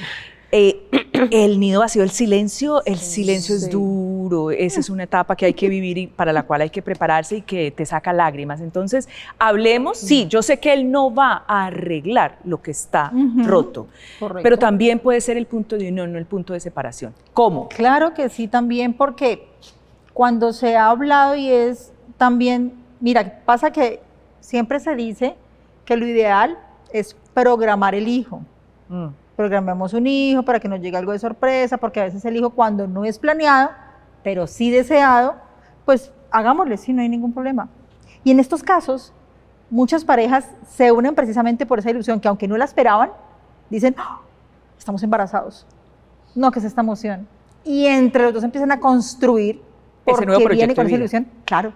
Speaker 2: el nido vacío, el silencio es duro, esa es una etapa que hay que vivir y para la cual hay que prepararse y que te saca lágrimas. Entonces, hablemos, sí, yo sé que él no va a arreglar lo que está roto,
Speaker 5: Correcto.
Speaker 2: pero también puede ser el punto de unión, no el punto de separación. ¿Cómo?
Speaker 5: Claro que sí, también, porque cuando se ha hablado y es también, mira, pasa que siempre se dice que lo ideal es programar el hijo. Programemos un hijo para que nos llegue algo de sorpresa, porque a veces el hijo cuando no es planeado, pero sí deseado, pues hagámosle, sí, no hay ningún problema. Y en estos casos, muchas parejas se unen precisamente por esa ilusión, que aunque no la esperaban, dicen, "Ah, estamos embarazados. No, ¿qué es esta emoción?". Y entre los dos empiezan a construir, porque
Speaker 2: ese nuevo proyecto
Speaker 5: viene con
Speaker 2: de
Speaker 5: esa
Speaker 2: vida.
Speaker 5: ilusión, claro,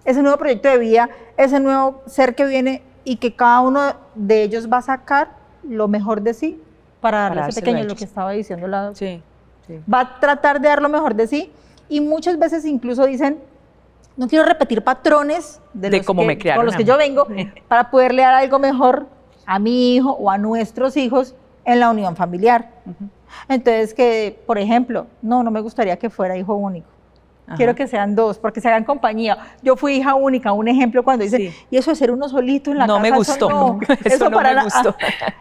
Speaker 5: ese nuevo proyecto de vida, ese nuevo ser que viene y que cada uno de ellos va a sacar lo mejor de sí para darle a ese
Speaker 2: dárselo a
Speaker 5: pequeño, lo
Speaker 2: ellos.
Speaker 5: que estaba diciendo la
Speaker 2: Sí, sí.
Speaker 5: va a tratar de dar lo mejor de sí y muchas veces incluso dicen, no quiero repetir patrones
Speaker 2: De
Speaker 5: los
Speaker 2: cómo
Speaker 5: que-
Speaker 2: me criaron
Speaker 5: con los
Speaker 2: a
Speaker 5: que
Speaker 2: mí.
Speaker 5: yo vengo para poderle dar algo mejor a mi hijo o a nuestros hijos en la unión familiar. Entonces, que, por ejemplo, no me gustaría que fuera hijo único.
Speaker 2: Ajá.
Speaker 5: Quiero que sean dos, porque se hagan compañía. Yo fui hija única, un ejemplo cuando dicen,
Speaker 2: Sí.
Speaker 5: y eso de ser uno solito en la
Speaker 2: No
Speaker 5: casa,
Speaker 2: me gustó. Eso no
Speaker 5: para
Speaker 2: me
Speaker 5: nada".
Speaker 2: gustó.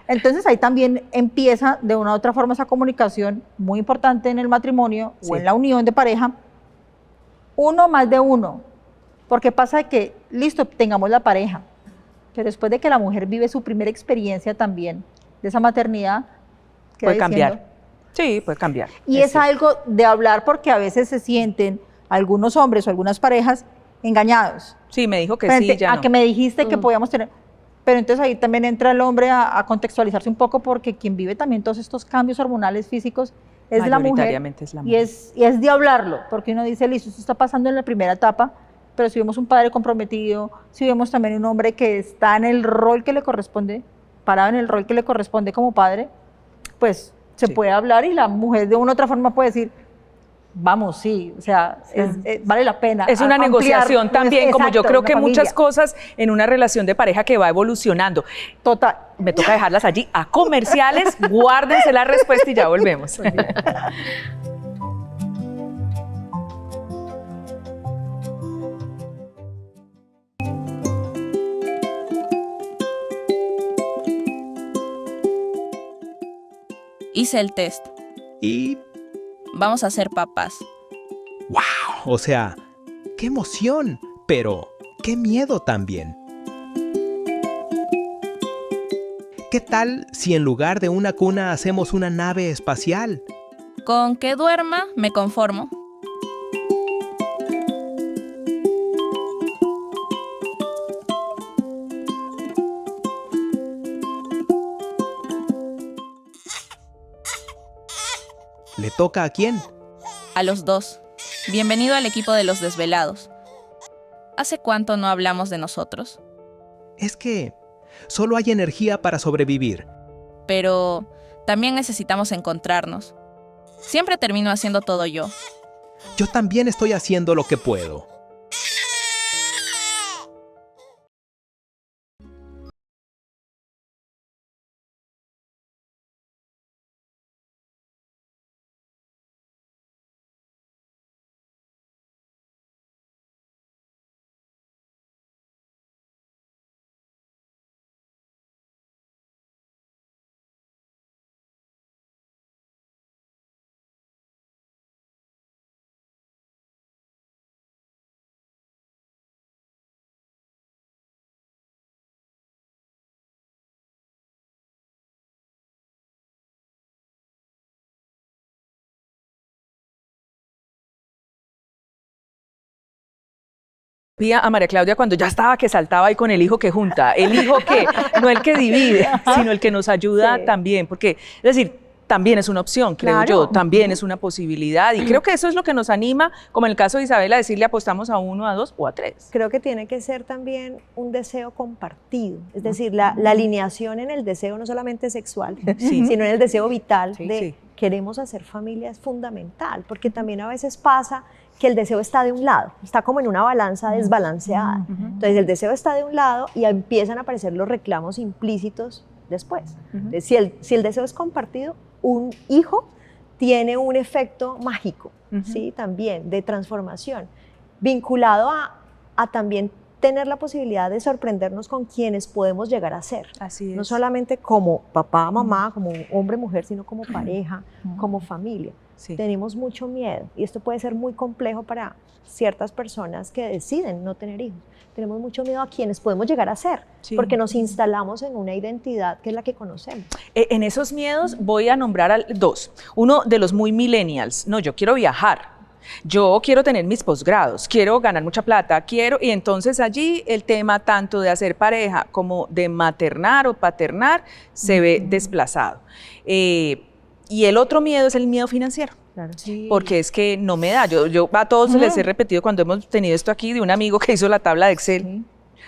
Speaker 5: Entonces ahí también empieza de una u otra forma esa comunicación muy importante en el matrimonio
Speaker 2: Sí.
Speaker 5: o en la unión de pareja, uno más de uno, porque pasa que, listo, tengamos la pareja, pero después de que la mujer vive su primera experiencia también de esa maternidad, queda
Speaker 2: Puede cambiar.
Speaker 5: diciendo,
Speaker 2: Sí, puede cambiar.
Speaker 5: y es
Speaker 2: cierto.
Speaker 5: algo de hablar porque a veces se sienten algunos hombres o algunas parejas engañados.
Speaker 2: Sí, me dijo que
Speaker 5: Frente
Speaker 2: sí, ya
Speaker 5: a
Speaker 2: no.
Speaker 5: que me dijiste que podíamos tener. Pero entonces ahí también entra el hombre a contextualizarse un poco porque quien vive también todos estos cambios hormonales físicos es la mujer.
Speaker 2: Mayoritariamente es la
Speaker 5: Y
Speaker 2: mujer.
Speaker 5: es de hablarlo, porque uno dice, listo, esto está pasando en la primera etapa, pero si vemos un padre comprometido, si vemos también un hombre que está en el rol que le corresponde, parado en el rol que le corresponde como padre, pues se
Speaker 2: Sí.
Speaker 5: puede hablar y la mujer de una u otra forma puede decir, vamos, sí, o sea, vale la pena.
Speaker 2: Es una
Speaker 5: ampliar,
Speaker 2: negociación también, como yo
Speaker 5: exacto,
Speaker 2: creo
Speaker 5: una
Speaker 2: que muchas
Speaker 5: familia.
Speaker 2: cosas en una relación de pareja que va evolucionando.
Speaker 5: Total.
Speaker 2: Me toca dejarlas allí a comerciales, guárdense la respuesta y ya volvemos.
Speaker 6: Hice el test.
Speaker 7: Y,
Speaker 6: Vamos a ser papás.
Speaker 7: o sea, qué emoción, pero qué miedo también. ¿Qué tal si en lugar de una cuna hacemos una nave espacial?
Speaker 6: Con que duerma, me conformo.
Speaker 7: ¿Le toca a quién?
Speaker 6: A los dos. Bienvenido al equipo de los desvelados. ¿Hace cuánto no hablamos de nosotros?
Speaker 7: Es que solo hay energía para sobrevivir.
Speaker 6: Pero también necesitamos encontrarnos. Siempre termino haciendo todo yo.
Speaker 7: Yo también estoy haciendo lo que puedo.
Speaker 2: Vi a María Claudia cuando ya estaba que saltaba ahí con el hijo que junta, el hijo que, no el que divide, sino el que nos ayuda
Speaker 5: Sí.
Speaker 2: también, porque, es decir, también es una opción, creo
Speaker 3: Claro.
Speaker 2: yo, también es una posibilidad, y creo que eso es lo que nos anima, como en el caso de Isabela, decirle apostamos a 1, a 2 o a 3.
Speaker 3: Creo que tiene que ser también un deseo compartido, es decir, la alineación en el deseo no solamente sexual,
Speaker 2: Sí.
Speaker 3: sino en el deseo vital
Speaker 2: Sí,
Speaker 3: de
Speaker 2: sí.
Speaker 3: queremos hacer familia es fundamental, porque también a veces pasa que el deseo está de un lado, está como en una balanza desbalanceada. Entonces el deseo está de un lado y empiezan a aparecer los reclamos implícitos después. Entonces, si el deseo es compartido, un hijo tiene un efecto mágico, ¿sí? También de transformación, vinculado a también tener la posibilidad de sorprendernos con quienes podemos llegar a ser.
Speaker 2: Así es.
Speaker 3: No solamente como papá, mamá, como hombre, mujer, sino como pareja, como familia.
Speaker 2: Sí.
Speaker 3: Tenemos mucho miedo y esto puede ser muy complejo para ciertas personas que deciden no tener hijos. Tenemos mucho miedo a quienes podemos llegar a ser,
Speaker 2: Sí.
Speaker 3: porque nos instalamos en una identidad que es la que conocemos.
Speaker 2: En esos miedos voy a nombrar 2. Uno de los muy millennials. No, yo quiero viajar. Yo quiero tener mis posgrados, quiero ganar mucha plata, y entonces allí el tema tanto de hacer pareja como de maternar o paternar se ve desplazado. Y el otro miedo es el miedo financiero.
Speaker 3: Claro.
Speaker 2: Porque es que no me da. Yo a todos les he repetido cuando hemos tenido esto aquí de un amigo que hizo la tabla de Excel.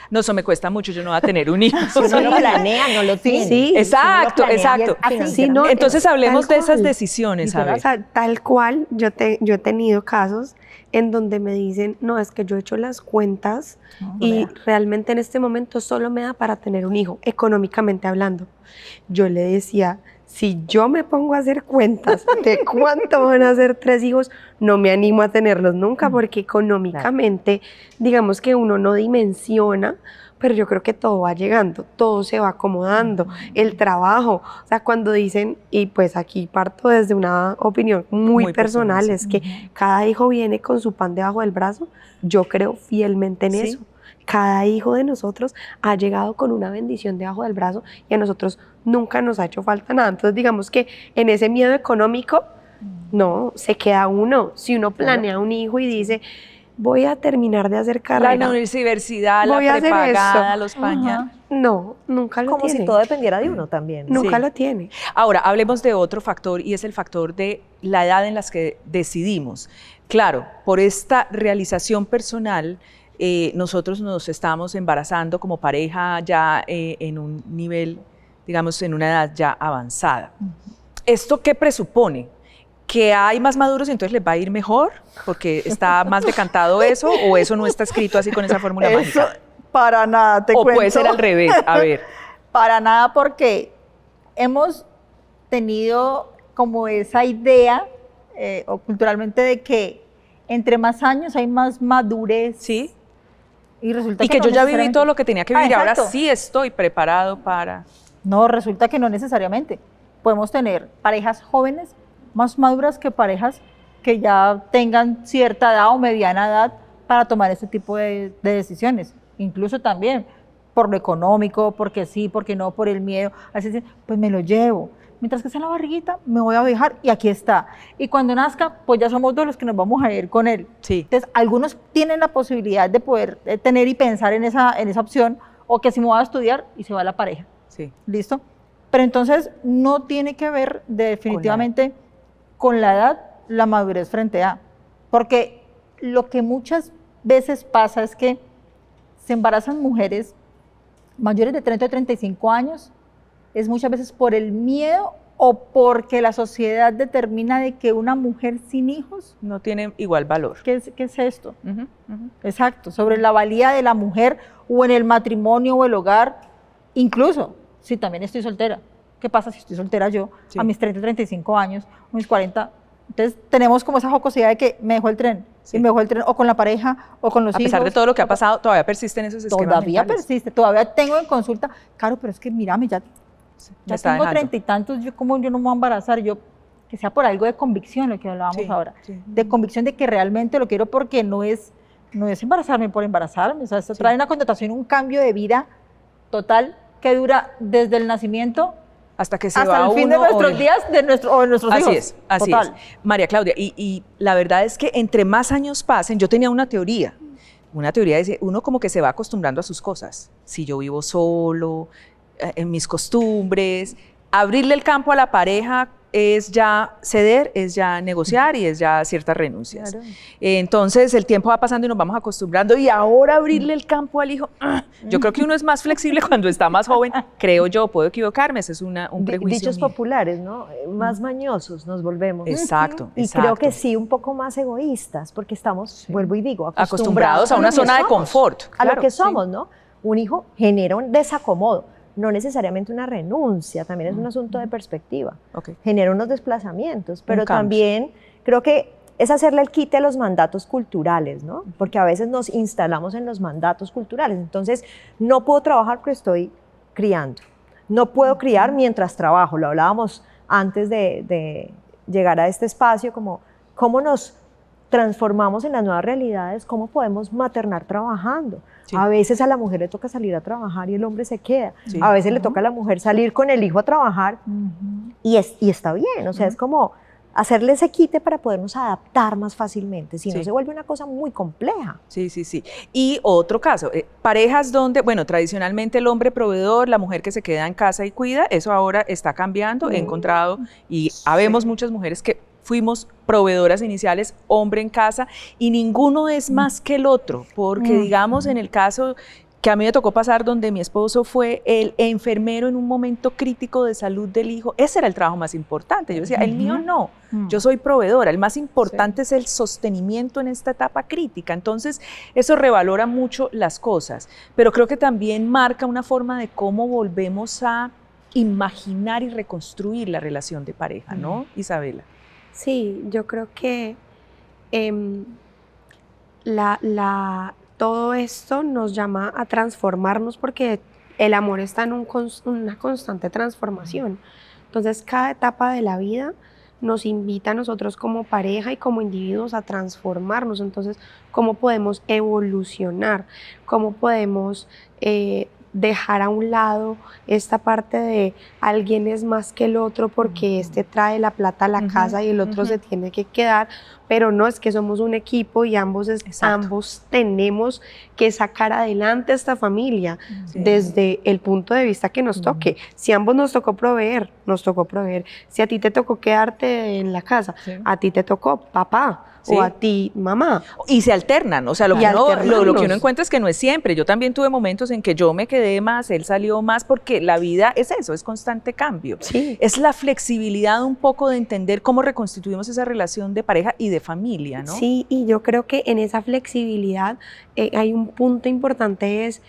Speaker 2: No, eso me cuesta mucho, yo no voy a tener un hijo.
Speaker 3: Si uno lo planea, no lo tiene.
Speaker 4: Sí,
Speaker 2: exacto, exacto.
Speaker 4: Sí, no,
Speaker 2: Entonces hablemos de esas
Speaker 4: cual.
Speaker 2: decisiones. A ver.
Speaker 4: O sea, tal cual, yo he tenido casos en donde me dicen, no, es que yo he hecho las cuentas y realmente en este momento solo me da para tener un hijo, económicamente hablando. Yo le decía, si yo me pongo a hacer cuentas de cuánto van a ser 3 hijos, no me animo a tenerlos nunca, porque económicamente, digamos que uno no dimensiona, pero yo creo que todo va llegando, todo se va acomodando, el trabajo, o sea, cuando dicen, y pues aquí parto desde una opinión muy personal,
Speaker 2: sí.
Speaker 4: es que cada hijo viene con su pan debajo del brazo, yo creo fielmente en eso. Cada hijo de nosotros ha llegado con una bendición debajo del brazo y a nosotros nunca nos ha hecho falta nada. Entonces digamos que en ese miedo económico, no, se queda uno. Si uno planea un hijo y dice, voy a terminar de hacer carrera.
Speaker 2: La universidad,
Speaker 4: voy
Speaker 2: la
Speaker 4: a hacer
Speaker 2: prepagada,
Speaker 4: eso.
Speaker 2: los pañales.
Speaker 4: No, nunca lo
Speaker 3: Como
Speaker 4: tiene.
Speaker 3: si todo dependiera de uno también.
Speaker 4: Nunca
Speaker 2: Sí.
Speaker 4: lo tiene.
Speaker 2: Ahora, hablemos de otro factor y es el factor de la edad en la que decidimos. Claro, por esta realización personal, nosotros nos estamos embarazando como pareja ya en un nivel, digamos, en una edad ya avanzada. ¿Esto qué presupone? ¿Que hay más maduros y entonces les va a ir mejor? ¿Porque está más decantado eso? ¿O eso no está escrito así con esa fórmula mágica?
Speaker 5: Para nada, te
Speaker 2: ¿O
Speaker 5: cuento.
Speaker 2: puede ser al revés? A ver.
Speaker 5: Para nada, porque hemos tenido como esa idea, o culturalmente, de que entre más años hay más madurez.
Speaker 2: Sí.
Speaker 5: Y resulta
Speaker 2: Y que
Speaker 5: no
Speaker 2: yo ya viví
Speaker 5: necesariamente.
Speaker 2: todo lo que tenía que vivir, ahora
Speaker 5: exacto.
Speaker 2: sí estoy preparado para...
Speaker 5: No, resulta que no necesariamente. Podemos tener parejas jóvenes más maduras que parejas que ya tengan cierta edad o mediana edad para tomar este tipo de decisiones. Incluso también por lo económico, porque sí, porque no, por el miedo. Así, pues me lo llevo. Mientras que está en la barriguita, me voy a dejar y aquí está. Y cuando nazca, pues ya somos 2 los que nos vamos a ir con él.
Speaker 2: Sí.
Speaker 5: Entonces, algunos tienen la posibilidad de poder tener y pensar en esa opción, o que si me voy a estudiar y se va la pareja.
Speaker 2: Sí.
Speaker 5: ¿Listo? Pero entonces no tiene que ver definitivamente con la edad, la madurez frente a. Porque lo que muchas veces pasa es que se embarazan mujeres mayores de 30 o 35 años, es muchas veces por el miedo o porque la sociedad determina de que una mujer sin hijos,
Speaker 2: No tiene igual valor.
Speaker 5: ¿qué es esto? Exacto, sobre la valía de la mujer o en el matrimonio o el hogar, incluso si también estoy soltera. ¿Qué pasa si estoy soltera yo
Speaker 2: Sí.
Speaker 5: a mis 30, 35 años, a mis 40? Entonces tenemos como esa jocosidad de que me dejó el tren,
Speaker 2: Sí.
Speaker 5: y me dejó el tren o con la pareja o con los
Speaker 2: A
Speaker 5: hijos.
Speaker 2: pesar de todo lo que ha pasado, todavía persisten esos esquemas
Speaker 5: Todavía
Speaker 2: mentales.
Speaker 5: persiste, todavía tengo en consulta, claro, pero es que mírame, ya
Speaker 2: Me está
Speaker 5: tengo
Speaker 2: dejando.
Speaker 5: 30 y tantos, yo no me voy a embarazar, yo que sea por algo de convicción, lo que hablábamos
Speaker 2: Sí,
Speaker 5: ahora,
Speaker 2: sí.
Speaker 5: de convicción de que realmente lo quiero, porque no es embarazarme por embarazarme, o sea, esto
Speaker 2: Sí.
Speaker 5: trae una connotación, un cambio de vida total que dura desde el nacimiento
Speaker 2: Hasta que se
Speaker 5: hasta
Speaker 2: va
Speaker 5: el fin de
Speaker 2: uno o
Speaker 5: nuestros
Speaker 2: el-
Speaker 5: días, de nuestros hijos.
Speaker 2: Así es, así
Speaker 5: Total.
Speaker 2: es. María Claudia, y la verdad es que entre más años pasen, yo tenía una teoría de uno como que se va acostumbrando a sus cosas. Si yo vivo solo, en mis costumbres, abrirle el campo a la pareja es ya ceder, es ya negociar y es ya ciertas renuncias.
Speaker 3: Claro.
Speaker 2: Entonces el tiempo va pasando y nos vamos acostumbrando y ahora abrirle el campo al hijo, yo creo que uno es más flexible cuando está más joven, creo yo, puedo equivocarme, ese es un prejuicio
Speaker 3: Dichos
Speaker 2: mío.
Speaker 3: populares, ¿no? Más mañosos nos volvemos.
Speaker 2: Exacto,
Speaker 3: Y
Speaker 2: exacto.
Speaker 3: creo que sí, un poco más egoístas, porque estamos, vuelvo y digo,
Speaker 2: Acostumbrados a una
Speaker 3: lo que
Speaker 2: zona de
Speaker 3: somos,
Speaker 2: confort.
Speaker 3: A
Speaker 2: claro,
Speaker 3: lo que
Speaker 2: sí.
Speaker 3: somos, ¿no? Un hijo genera un desacomodo, no necesariamente una renuncia, también es un asunto de perspectiva.
Speaker 2: Ok.
Speaker 3: Genera unos desplazamientos, pero
Speaker 2: cambio.
Speaker 3: también creo que es hacerle el quite a los mandatos culturales, ¿no? Porque a veces nos instalamos en los mandatos culturales. Entonces, no puedo trabajar porque estoy criando. No puedo criar mientras trabajo. Lo hablábamos antes de llegar a este espacio, como cómo nos transformamos en las nuevas realidades, cómo podemos maternar trabajando.
Speaker 2: Sí.
Speaker 3: A veces a la mujer le toca salir a trabajar y el hombre se queda.
Speaker 2: Sí.
Speaker 3: A veces le toca a la mujer salir con el hijo a trabajar y está bien, o sea, es como hacerle ese quite para podernos adaptar más fácilmente, si no
Speaker 2: Sí.
Speaker 3: se vuelve una cosa muy compleja.
Speaker 2: Sí, sí, sí. Y otro caso, parejas donde, bueno, tradicionalmente el hombre proveedor, la mujer que se queda en casa y cuida, eso ahora está cambiando. He encontrado y habemos muchas mujeres que fuimos proveedoras iniciales, hombre en casa, y ninguno es más que el otro, porque digamos en el caso que a mí me tocó pasar donde mi esposo fue el enfermero en un momento crítico de salud del hijo, ese era el trabajo más importante. Yo decía, el mío no, yo soy proveedora, el más importante es el sostenimiento en esta etapa crítica. Entonces, eso revalora mucho las cosas, pero creo que también marca una forma de cómo volvemos a imaginar y reconstruir la relación de pareja, ¿no, Isabela?
Speaker 4: Sí, yo creo que em, todo esto nos llama a transformarnos porque el amor está en una constante transformación. Entonces, cada etapa de la vida nos invita a nosotros como pareja y como individuos a transformarnos. Entonces, ¿cómo podemos evolucionar? ¿Cómo podemos dejar a un lado esta parte de alguien es más que el otro porque este trae la plata a la casa y el otro se tiene que quedar? Pero no, es que somos un equipo y ambos tenemos que sacar adelante esta familia desde el punto de vista que nos toque. Si a ambos nos tocó proveer, nos tocó proveer. Si a ti te tocó quedarte en la casa, a ti te tocó papá.
Speaker 2: Sí.
Speaker 4: O a ti, mamá.
Speaker 2: Y se alternan, o sea, lo que uno encuentra es que no es siempre. Yo también tuve momentos en que yo me quedé más, él salió más, porque la vida es eso, es constante cambio.
Speaker 4: Sí.
Speaker 2: Es la flexibilidad un poco de entender cómo reconstituimos esa relación de pareja y de familia, ¿no?
Speaker 4: Sí, y yo creo que en esa flexibilidad hay un punto importante, es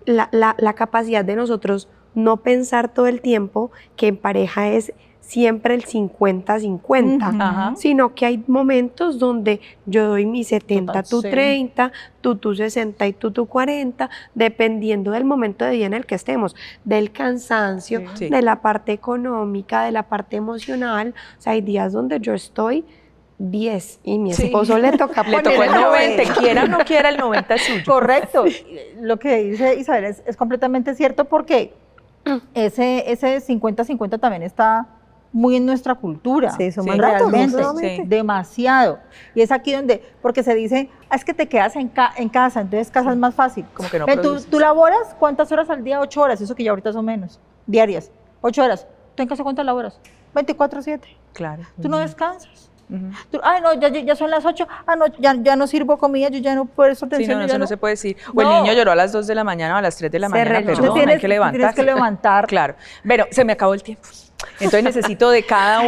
Speaker 4: la capacidad de nosotros no pensar todo el tiempo que en pareja es siempre el 50-50, sino que hay momentos donde yo doy mi 70, tú 30, tú 60 y tú 40, dependiendo del momento de día en el que estemos, del cansancio, de la parte económica, de la parte emocional. O sea, hay días donde yo estoy 10 y mi esposo le toca
Speaker 2: Le tocó el 90, quiera o no quiera, el 90 es suyo.
Speaker 5: Correcto. Lo que dice Isabel es completamente cierto, porque ese 50-50 también está muy en nuestra cultura.
Speaker 3: Sí, somos
Speaker 5: realmente,
Speaker 3: ratos,
Speaker 5: demasiado. Y es aquí donde, porque se dice, es que te quedas en casa, entonces casa es más fácil.
Speaker 2: Como que no
Speaker 5: Ve,
Speaker 2: produces.
Speaker 5: ¿Tú laboras cuántas horas al día? 8 horas, eso que ya ahorita son menos, diarias. 8 horas. ¿Tú en casa cuántas laboras? 24/7.
Speaker 2: Claro.
Speaker 5: Tú no descansas. Ay, no, ya son las 8. Ah, no, ya no sirvo comida, yo ya no presto
Speaker 2: Sí,
Speaker 5: atención.
Speaker 2: no,
Speaker 5: yo
Speaker 2: eso
Speaker 5: ya
Speaker 2: no se puede decir. O el niño lloró a las 2 de la mañana o a las 3 de la mañana,
Speaker 4: relajó.
Speaker 2: perdón, hay que levantarse.
Speaker 5: Tienes que levantar.
Speaker 2: Claro. Pero se me acabó el tiempo. Entonces necesito de cada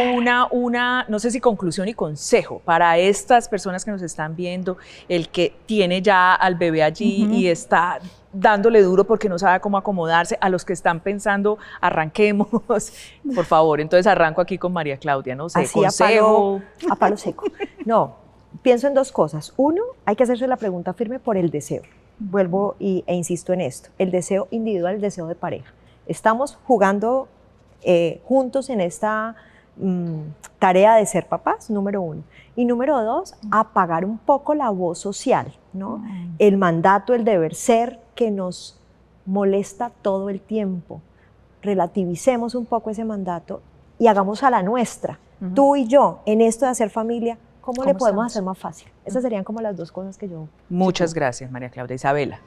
Speaker 2: una, no sé si conclusión y consejo para estas personas que nos están viendo, el que tiene ya al bebé allí y está dándole duro porque no sabe cómo acomodarse, a los que están pensando, arranquemos, por favor. Entonces arranco aquí con María Claudia, no sé,
Speaker 3: Así
Speaker 2: consejo.
Speaker 3: a palo seco. No, pienso en dos cosas. Uno, hay que hacerse la pregunta firme por el deseo. Vuelvo e insisto en esto. El deseo individual, el deseo de pareja. Estamos jugando juntos en esta tarea de ser papás, número uno. Y número dos, apagar un poco la voz social, ¿no? El mandato, el deber ser que nos molesta todo el tiempo. Relativicemos un poco ese mandato y hagamos a la nuestra. Tú y yo, en esto de hacer familia, ¿cómo le podemos hacer más fácil? Esas serían como las dos cosas que yo...
Speaker 2: Muchas gracias, María Claudia. Isabela.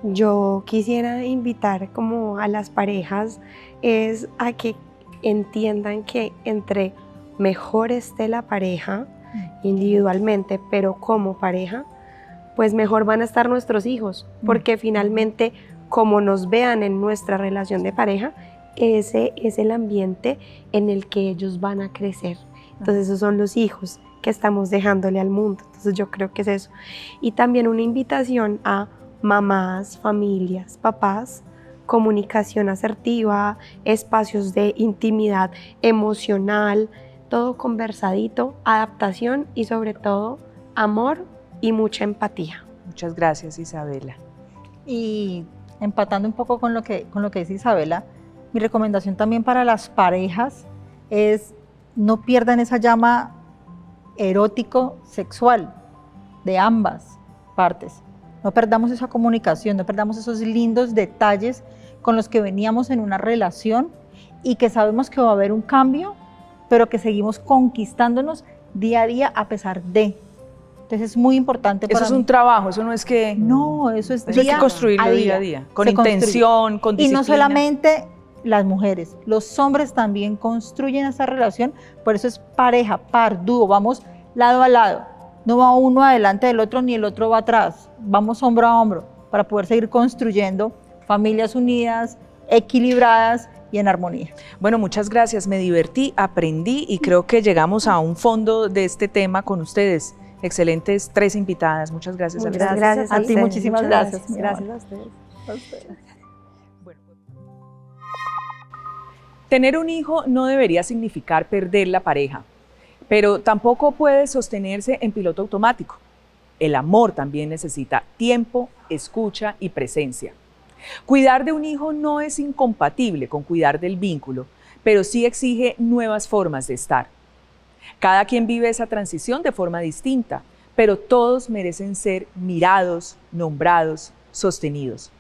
Speaker 4: Yo quisiera invitar como a las parejas es a que entiendan que entre mejor esté la pareja individualmente, pero como pareja, pues mejor van a estar nuestros hijos, porque finalmente como nos vean en nuestra relación de pareja, ese es el ambiente en el que ellos van a crecer. Entonces esos son los hijos que estamos dejándole al mundo. Entonces yo creo que es eso. Y también una invitación a mamás, familias, papás, comunicación asertiva, espacios de intimidad emocional, todo conversadito, adaptación y sobre todo amor y mucha empatía.
Speaker 2: Muchas gracias, Isabela.
Speaker 5: Y empatando un poco con lo que dice Isabela, mi recomendación también para las parejas es no pierdan esa llama erótico-sexual de ambas partes. No perdamos esa comunicación, no perdamos esos lindos detalles con los que veníamos en una relación y que sabemos que va a haber un cambio, pero que seguimos conquistándonos día a día a pesar de. Entonces es muy importante
Speaker 2: Eso
Speaker 5: para
Speaker 2: es
Speaker 5: mí.
Speaker 2: un trabajo, eso no es que...
Speaker 5: No, eso es
Speaker 2: Eso hay que
Speaker 5: día
Speaker 2: construirlo día a día, con
Speaker 5: Se construye.
Speaker 2: intención, con
Speaker 5: Y
Speaker 2: disciplina.
Speaker 5: no solamente las mujeres, los hombres también construyen esa relación, por eso es pareja, par, dúo, vamos lado a lado. No va uno adelante del otro ni el otro va atrás, vamos hombro a hombro para poder seguir construyendo familias unidas, equilibradas y en armonía.
Speaker 2: Bueno, muchas gracias, me divertí, aprendí y creo que llegamos a un fondo de este tema con ustedes. Excelentes 3 invitadas, muchas gracias.
Speaker 3: Muchas
Speaker 2: las tres.
Speaker 5: A ti,
Speaker 3: ustedes,
Speaker 5: muchísimas
Speaker 3: muchas
Speaker 5: gracias, mi
Speaker 3: Gracias
Speaker 5: amor.
Speaker 3: a ustedes.
Speaker 2: Bueno, tener un hijo no debería significar perder la pareja, pero tampoco puede sostenerse en piloto automático. El amor también necesita tiempo, escucha y presencia. Cuidar de un hijo no es incompatible con cuidar del vínculo, pero sí exige nuevas formas de estar. Cada quien vive esa transición de forma distinta, pero todos merecen ser mirados, nombrados, sostenidos.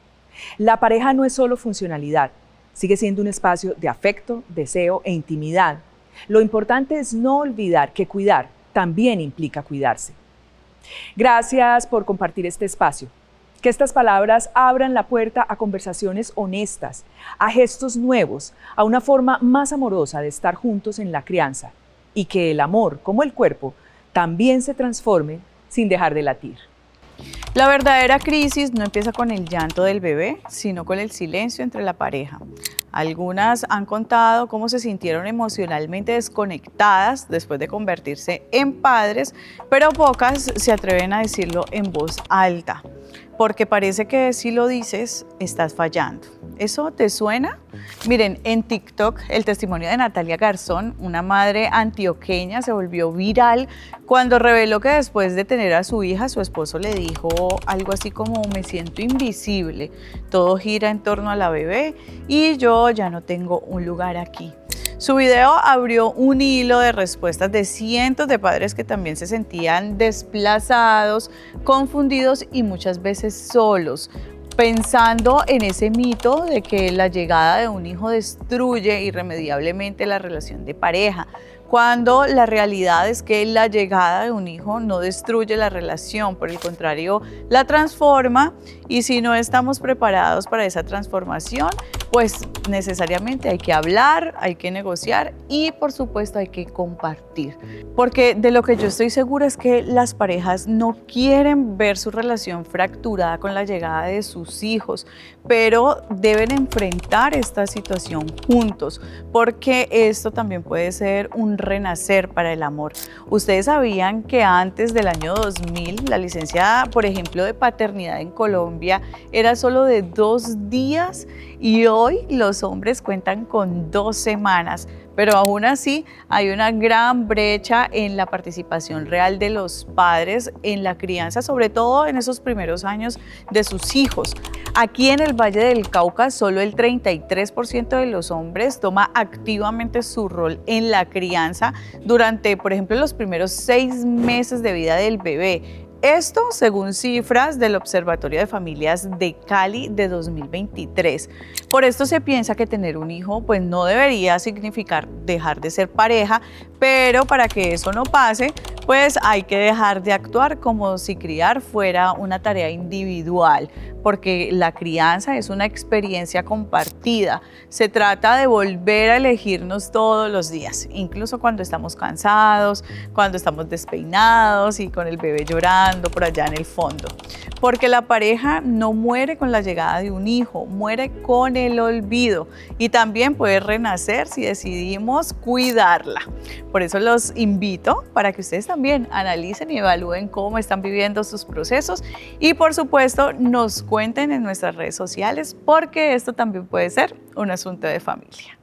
Speaker 2: La pareja no es solo funcionalidad, sigue siendo un espacio de afecto, deseo e intimidad. Lo importante es no olvidar que cuidar también implica cuidarse. Gracias por compartir este espacio. Que estas palabras abran la puerta a conversaciones honestas, a gestos nuevos, a una forma más amorosa de estar juntos en la crianza y que el amor, como el cuerpo, también se transforme sin dejar de latir.
Speaker 1: La verdadera crisis no empieza con el llanto del bebé, sino con el silencio entre la pareja. Algunas han contado cómo se sintieron emocionalmente desconectadas después de convertirse en padres, pero pocas se atreven a decirlo en voz alta, porque parece que si lo dices, estás fallando. ¿Eso te suena? Miren, en TikTok el testimonio de Natalia Garzón, una madre antioqueña, se volvió viral cuando reveló que después de tener a su hija, su esposo le dijo algo así como: me siento invisible, todo gira en torno a la bebé y yo ya no tengo un lugar aquí. Su video abrió un hilo de respuestas de cientos de padres que también se sentían desplazados, confundidos y muchas veces solos, pensando en ese mito de que la llegada de un hijo destruye irremediablemente la relación de pareja, cuando la realidad es que la llegada de un hijo no destruye la relación, por el contrario, la transforma, y si no estamos preparados para esa transformación, pues necesariamente hay que hablar, hay que negociar y por supuesto hay que compartir. Porque de lo que yo estoy segura es que las parejas no quieren ver su relación fracturada con la llegada de sus hijos, pero deben enfrentar esta situación juntos, porque esto también puede ser un renacer para el amor. ¿Ustedes sabían que antes del año 2000 la licencia, por ejemplo, de paternidad en Colombia era solo de 2 días y hoy los hombres cuentan con 2 semanas? Pero aún así hay una gran brecha en la participación real de los padres en la crianza, sobre todo en esos primeros años de sus hijos. Aquí en el Valle del Cauca, solo el 33% de los hombres toma activamente su rol en la crianza durante, por ejemplo, los primeros 6 meses de vida del bebé. Esto según cifras del Observatorio de Familias de Cali de 2023. Por esto se piensa que tener un hijo pues no debería significar dejar de ser pareja, pero para que eso no pase, pues hay que dejar de actuar como si criar fuera una tarea individual, porque la crianza es una experiencia compartida. Se trata de volver a elegirnos todos los días, incluso cuando estamos cansados, cuando estamos despeinados y con el bebé llorando por allá en el fondo. Porque la pareja no muere con la llegada de un hijo, muere con el olvido y también puede renacer si decidimos cuidarla. Por eso los invito para que ustedes también analicen y evalúen cómo están viviendo sus procesos y por supuesto nos cuenten en nuestras redes sociales, porque esto también puede ser un asunto de familia.